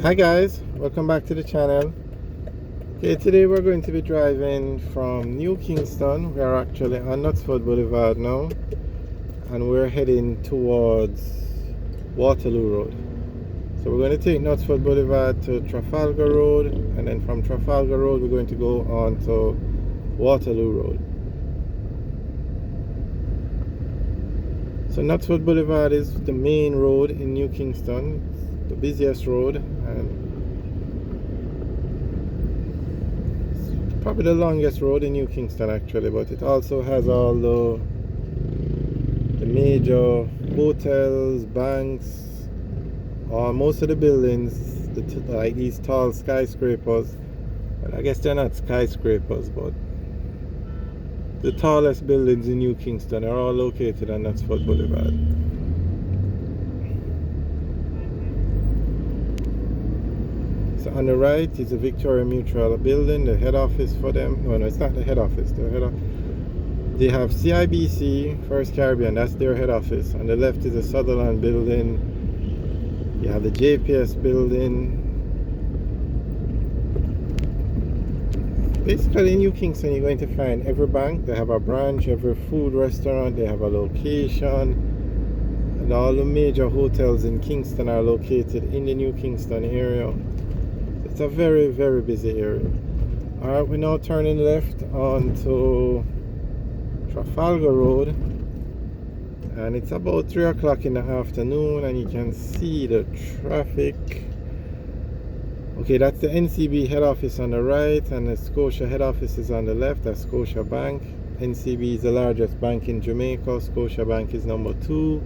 Hi guys, welcome back to the channel. Okay, today we're going to be driving from New Kingston. We are actually on Knutsford Boulevard now, and we're heading towards Waterloo Road. So we're going to take Knutsford Boulevard to Trafalgar Road, and then from Trafalgar Road we're going to go on to Waterloo Road. So Knutsford Boulevard is the main road in New Kingston, the busiest road, and probably the longest road in New Kingston actually, but it also has all the major hotels, banks, most of the buildings, like these tall skyscrapers. Well, I guess they're not skyscrapers, but the tallest buildings in New Kingston are all located on Knutsford Boulevard. So on the right is the Victoria Mutual building, the head office for them. No, it's not the head office. They have CIBC, First Caribbean, that's their head office. On the left is the Sutherland building. You have the JPS building. Basically in New Kingston you're going to find every bank. They have a branch, every food restaurant, they have a location. And all the major hotels in Kingston are located in the New Kingston area. It's a very, very busy area. Alright, we're now turning left onto Trafalgar Road, and it's about 3 o'clock in the afternoon, and you can see the traffic. Okay, that's the NCB head office on the right, and the Scotia head office is on the left. That's Scotia Bank. NCB is the largest bank in Jamaica. Scotia Bank is number 2.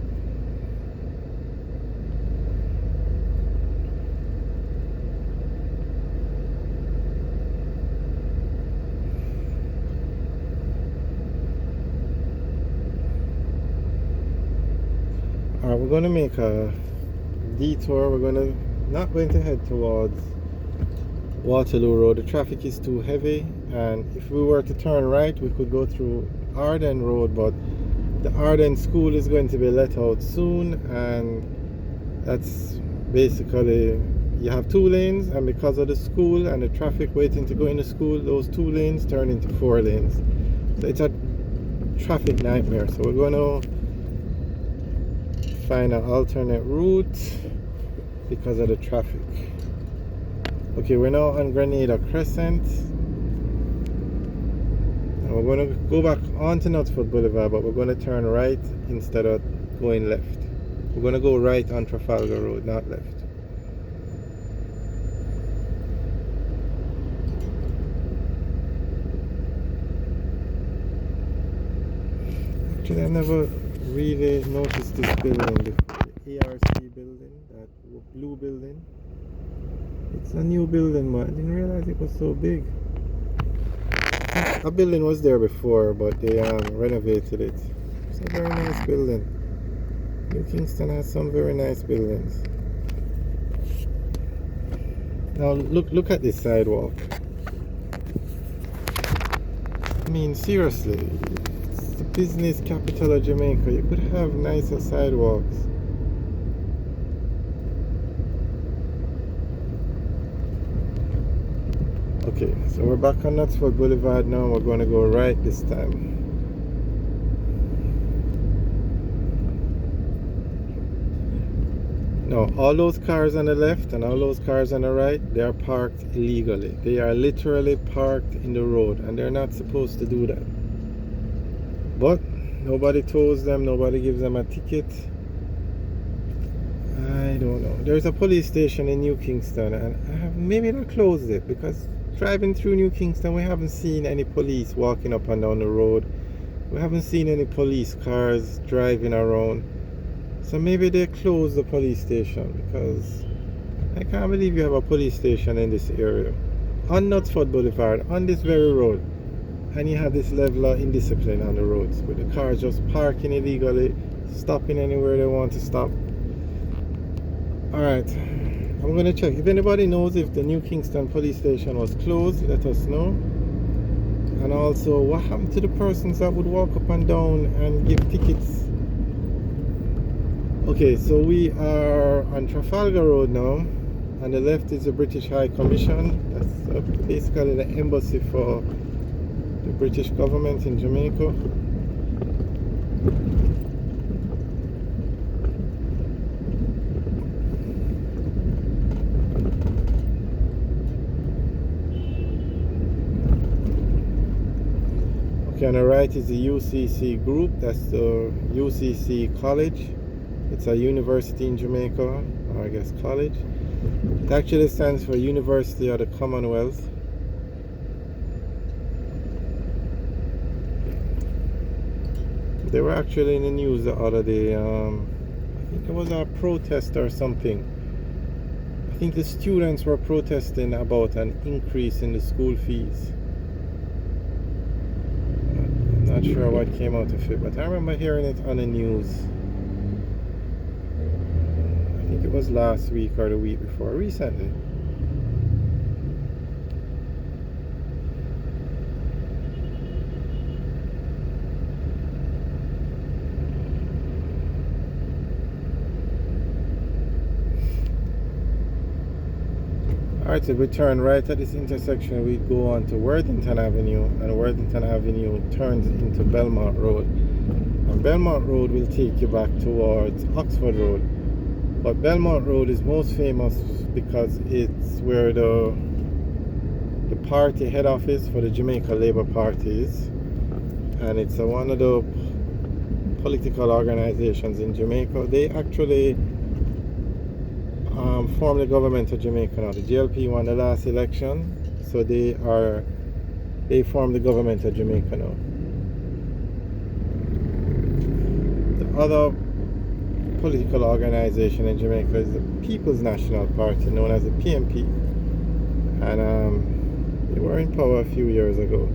Alright, we're going to make a detour. Not going to head towards Waterloo Road. The traffic is too heavy, and if we were to turn right we could go through Arden Road, but the Arden school is going to be let out soon, and that's basically, you have 2 lanes, and because of the school and the traffic waiting to go into school, those 2 lanes turn into 4 lanes. So it's a traffic nightmare. So we're going to find an alternate route because of the traffic. Okay, we're now on Grenada Crescent, and we're going to go back onto Knutsford Boulevard, but we're going to turn right instead of going left. We're going to go right on Trafalgar Road, not left. Actually, I never really noticed this building before. The ARC building, that blue building. It's a new building, but I didn't realize it was so big. A building was there before, but they renovated it. It's a very nice building. New Kingston has some very nice buildings. Now look at this sidewalk. I mean, seriously, it's the business capital of Jamaica. You could have nicer sidewalks. Okay, so we're back on Knutsford Boulevard now. We're going to go right this time. Now, all those cars on the left and all those cars on the right, they are parked illegally. They are literally parked in the road, and they're not supposed to do that. But nobody tows them, nobody gives them a ticket. I don't know. There's a police station in New Kingston, and maybe they closed it, because driving through New Kingston we haven't seen any police walking up and down the road. We haven't seen any police cars driving around. So maybe they closed the police station, because I can't believe you have a police station in this area on Knutsford Boulevard, on this very road, and you have this level of indiscipline on the roads with the cars just parking illegally, stopping anywhere they want to stop. Alright, I'm going to check. If anybody knows if the New Kingston police station was closed, let us know. And also, what happened to the persons that would walk up and down and give tickets? Okay, so we are on Trafalgar Road now, On the left is the British High Commission. That's basically the embassy for the British government in Jamaica. Okay, on the right is the UCC group. That's the UCC College. It's a university in Jamaica, or I guess college. It actually stands for University of the Commonwealth. They were actually in the news the other day. I think there was a protest or something. I think the students were protesting about an increase in the school fees. I'm not sure what came out of it, but I remember hearing it on the news. I think it was last week or the week before, recently. Alright, so we turn right at this intersection, we go on to Worthington Avenue, and Worthington Avenue turns into Belmont Road. And Belmont Road will take you back towards Oxford Road. But Belmont Road is most famous because it's where the party head office for the Jamaica Labour Party is. And it's one of the political organizations in Jamaica. They actually form the government of Jamaica now. The GLP won the last election, so they form the government of Jamaica now. The other political organization in Jamaica is the People's National Party, known as the PNP, and they were in power a few years ago.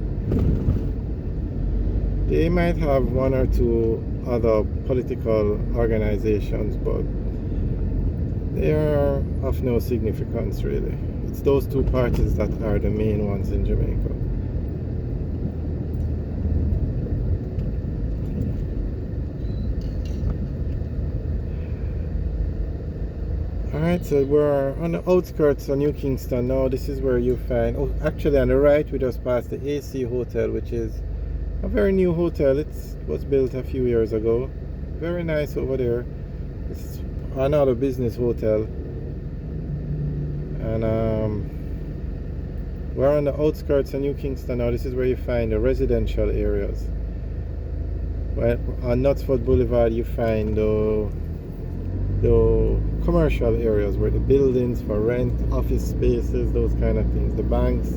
They might have one or two other political organizations, but they are of no significance really. It's those two parties that are the main ones in Jamaica. Alright, so we're on the outskirts of New Kingston now. This is where you find, oh, actually on the right we just passed the AC Hotel, which is a very new hotel. It was built a few years ago. Very nice over there. It's another business hotel, and we're on the outskirts of New Kingston now. This is where you find the residential areas. Well, on Knutsford Boulevard you find the commercial areas, where the buildings for rent, office spaces, those kind of things, the banks,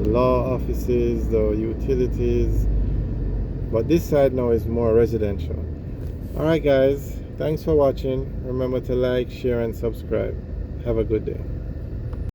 the law offices, the utilities. But this side now is more residential. Alright guys, thanks for watching. Remember to like, share and subscribe. Have a good day.